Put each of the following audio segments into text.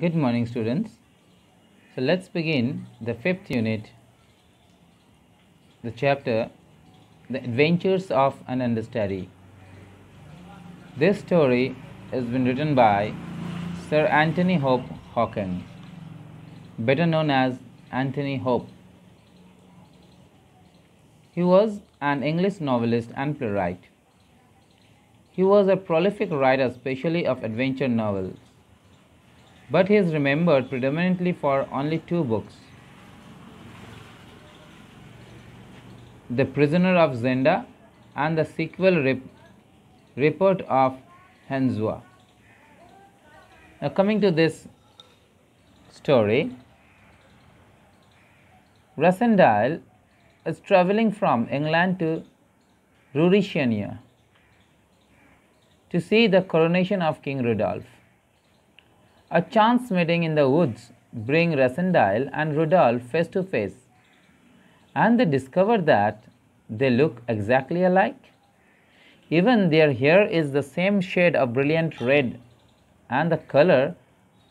Good morning, students. So let's begin the fifth unit, the chapter, The Adventures of an Understudy. This story has been written by Sir Anthony Hope Hawking, better known as Anthony Hope. He was an English novelist and playwright. He was a prolific writer, especially of adventure novels, but he is remembered predominantly for only two books: The Prisoner of Zenda and the sequel Report of Henzua. Now, coming to this story, Rassendyll is traveling from England to Ruritania to see the coronation of King Rudolph. A chance meeting in the woods brings Rassendyll and Rudolph face to face, and they discover that they look exactly alike. Even their hair is the same shade of brilliant red, and the color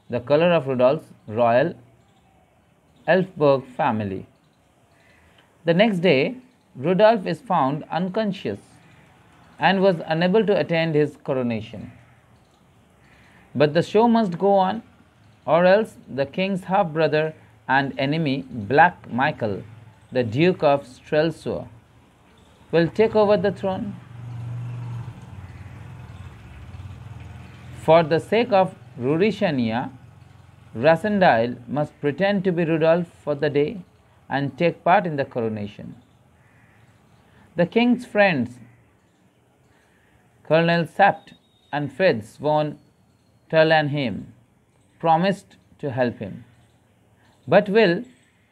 of Rudolph's royal Elfberg family. The next day, Rudolph is found unconscious and was unable to attend his coronation. But the show must go on, or else the king's half-brother and enemy, Black Michael, the Duke of Strelsau, will take over the throne. For the sake of Ruritania, Rassendyll must pretend to be Rudolph for the day and take part in the coronation. The king's friends, Colonel Sapt and Fritz von Terlanheim, promised to help him. But will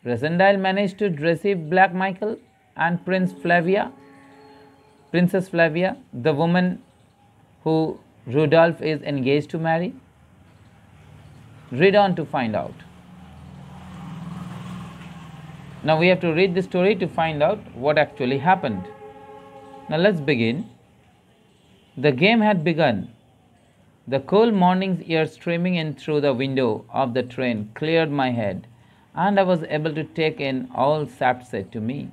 Rassendyll manage to deceive Black Michael and Princess Flavia, the woman who Rudolph is engaged to marry? Read on to find out. Now we have to read the story to find out what actually happened. Now let's begin. The game had begun. The cool morning's air streaming in through the window of the train cleared my head, and I was able to take in all Sapt said to me.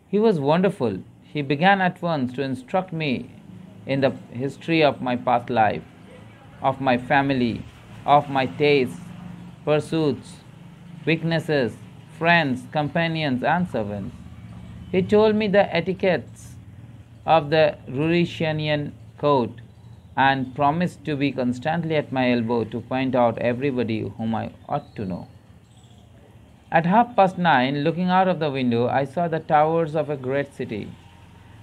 He was wonderful. He began at once to instruct me in the history of my past life, of my family, of my tastes, pursuits, weaknesses, friends, companions, and servants. He told me the etiquettes of the Ruritanian court and promised to be constantly at my elbow to point out everybody whom I ought to know. At 9:30, looking out of the window, I saw the towers of a great city.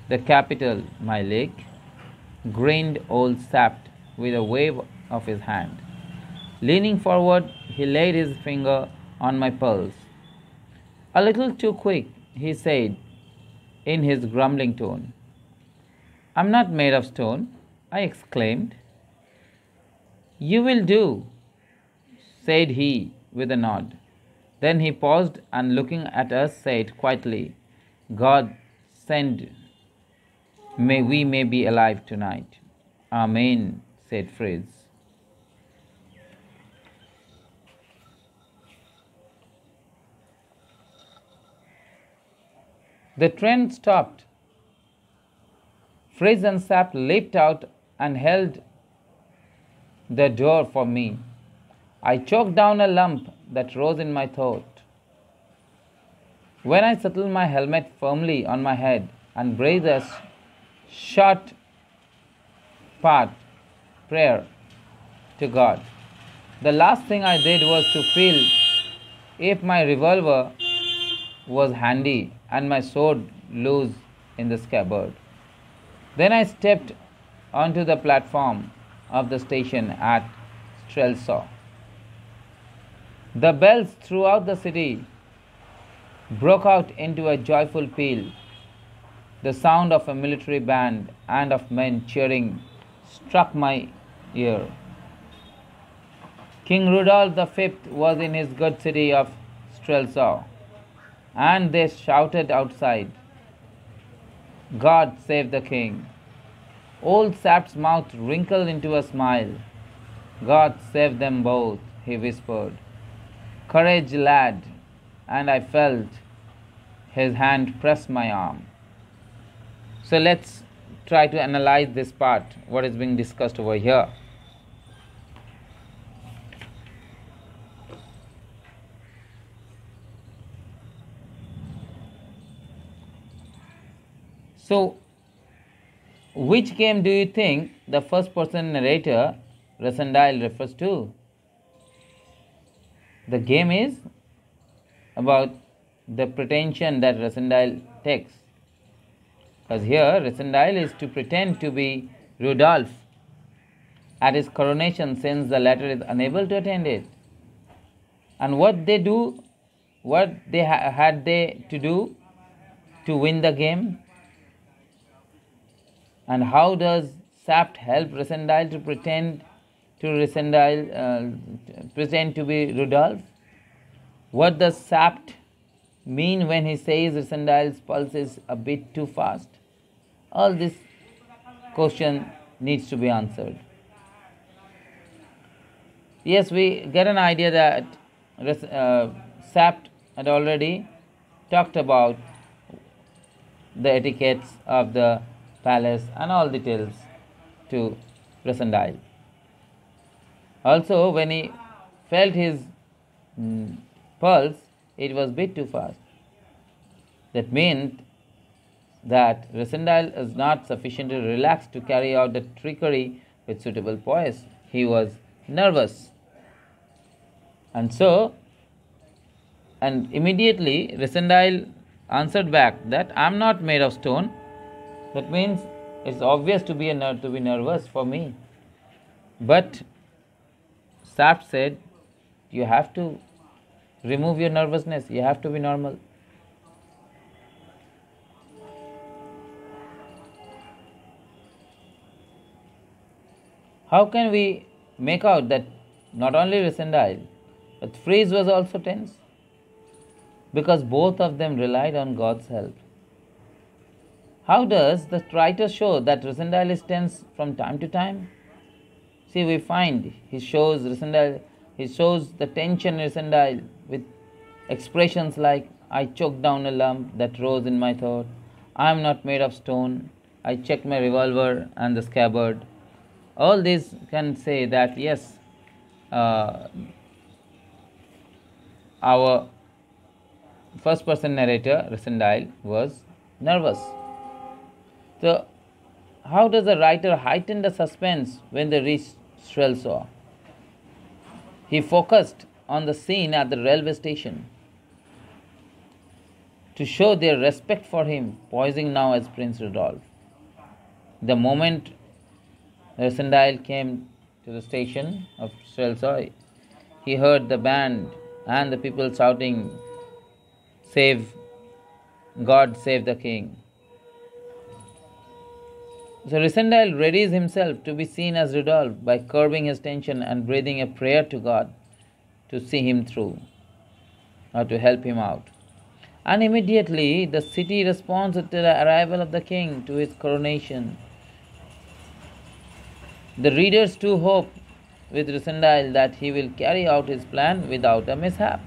The capital, my lake, grinned old Sapt with a wave of his hand. Leaning forward, he laid his finger on my pulse. "A little too quick," he said in his grumbling tone. "I'm not made of stone," I exclaimed. "You will do," said he with a nod. Then he paused and, looking at us, said quietly, "God send we may be alive tonight." "Amen," said Fritz. The train stopped. Fritz and Sapt leaped out and held the door for me. I choked down a lump that rose in my throat. When I settled my helmet firmly on my head and breathed a short part prayer to God, the last thing I did was to feel if my revolver was handy and my sword loose in the scabbard. Then I stepped onto the platform of the station at Strelsau. The bells throughout the city broke out into a joyful peal. The sound of a military band and of men cheering struck my ear. King Rudolph V was in his good city of Strelsau, and they shouted outside, "God save the king." Old Sapt's mouth wrinkled into a smile. God save them both, he whispered. Courage, lad. And I felt his hand press my arm. So let's try to analyze this part, what is being discussed over here. So, which game do you think the first person narrator, Rasandile, refers to? The game is about the pretension that Rasandile takes. Because here, Rasandile is to pretend to be Rudolph at his coronation, since the latter is unable to attend it. And what they do, what they had they to do to win the game? And how does Sapt help Rasandile to pretend to be Rudolph? What does Sapt mean when he says Rasandile's pulse is a bit too fast? All this question needs to be answered. Yes, we get an idea that Sapt had already talked about the etiquettes of the palace and all details to Rasandile. Also, when he felt his pulse, it was a bit too fast. That meant that Rasandile is not sufficiently relaxed to carry out the trickery with suitable poise. He was nervous. And immediately Rasandile answered back that I'm not made of stone. That means it's obvious to be nervous for me. But Sapt said, you have to remove your nervousness. You have to be normal. How can we make out that not only Rasandile, but Freeze was also tense? Because both of them relied on God's help. How does the writer show that Rasandile is tense from time to time? See, we find he shows the tension in Rasandile with expressions like, I choked down a lump that rose in my throat. I am not made of stone. I checked my revolver and the scabbard. All these can say that yes, our first person narrator, Rasandile, was nervous. So, how does the writer heighten the suspense when they reached Strelsaw? He focused on the scene at the railway station to show their respect for him, posing now as Prince Rudolph. The moment Rasandile came to the station of Strelsaw, he heard the band and the people shouting, "Save God, save the King." So Rasandile readies himself to be seen as Rudolph by curbing his tension and breathing a prayer to God to see him through or to help him out. And immediately the city responds to the arrival of the king, to his coronation. The readers too hope with Rasandile that he will carry out his plan without a mishap.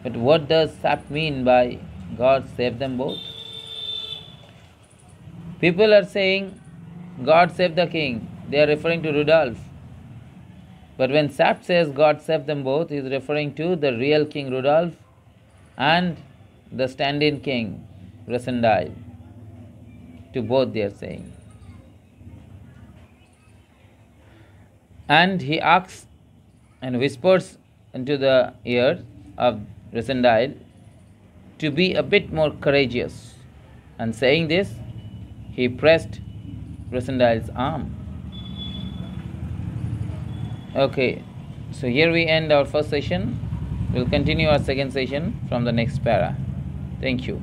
But what does Sapt mean by God save them both? People are saying, God save the king. They are referring to Rudolph. But when Sapt says God save them both, he is referring to the real King Rudolph and the stand-in king, Rasandile. To both they are saying. And he asks and whispers into the ear of Rasandile to be a bit more courageous. And saying this, he pressed Rasandile's arm. Okay, so here we end our first session. We'll continue our second session from the next para. Thank you.